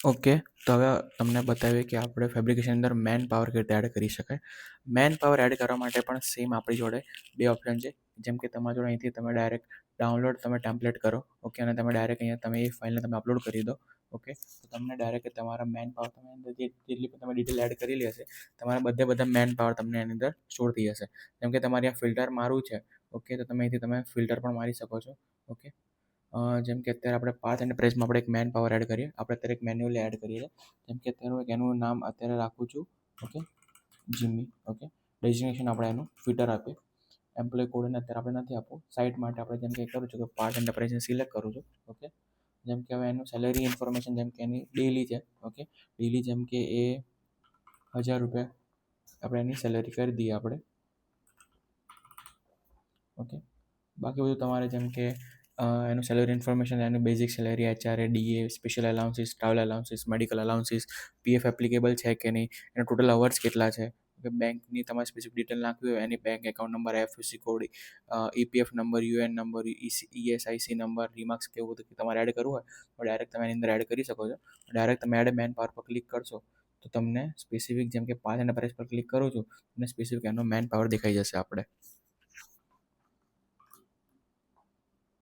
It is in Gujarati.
ઓકે, તો હવે તમને બતાવીએ કે આપણે ફેબ્રિકેશન અંદર મેન પાવર કેવી રીતે એડ કરી શકાય. મેન પાવર એડ કરવા માટે પણ સેમ આપણી જોડે બે ઓપ્શન છે. જેમ કે તમારા જોડે અહીંથી તમે ડાયરેક્ટ ડાઉનલોડ તમે ટેમ્પલેટ કરો, ઓકે, અને તમે ડાયરેક્ટ અહીંયા તમે એ ફાઇલને તમે અપલોડ કરી દો. ઓકે, તો તમને ડાયરેક્ટ તમારા મેન પાવર તમે અંદર જેટલી પણ તમે ડિટેલ એડ કરેલી હશે, તમારા બધા મેન પાવર તમને એની અંદર સ્ટોર થઈ જશે. જેમ કે તમારે આ ફિલ્ટર મારવું છે, ઓકે, તો તમે અહીંથી તમે ફિલ્ટર પણ મારી શકો છો. ઓકે, જેમ કે અત્યારે આપણે પાથ એન્ડ પ્રેસમાં આપણે એક મેન પાવર એડ કરીએ. આપણે અત્યારે એક મેન્યુઅલી એડ કરીએ. જેમ કે અત્યારે એનું નામ અત્યારે રાખું છું, ઓકે, જીમી. ઓકે, ડેઝિગ્નેશન આપણે એનું ફિટર આપીએ. એમ્પ્લોય કોડને અત્યારે આપણે નથી આપવું. સાઇટ માટે આપણે જેમ કે કરું છું કે પાર્ટ એન્ડ પ્રેસ સિલેક્ટ કરું છું. ઓકે, જેમ કે હવે એનું સેલેરી ઇન્ફોર્મેશન જેમ કે એની ડેલી છે. ઓકે, ડેલી જેમ કે એ 1000 રૂપિયા આપણે એની સેલેરી કરી દઈએ આપણે. ઓકે, બાકી બધું તમારે જેમ કે એનું સેલરી ઇન્ફોર્મેશન, એનું basic salary, HRA, DA, special allowances, travel allowances, medical allowances, PF applicable છે કે નહીં, એના ટોટલ અવર્સ કેટલા છે, કે બેંકની તમારે સ્પેસિફિક ડિટેલ નાખવી હોય, એની bank account number, IFSC code, EPF number, UN number, ESIC number, remarks કેવું બધું તમારે એડ કરવું હોય તો ડાયરેક્ટ તમે એની અંદર એડ કરી શકો છો. ડાયરેક્ટ તમે એડ મેન પાવર પર ક્લિક કરશો તો તમને સ્પેસિફિક જેમ કે 5 એન્ડ પ્રેસ પર ક્લિક કરું છું, તમને સ્પેસિફિક એનો મેન પાવર દેખાઈ જશે આપણે.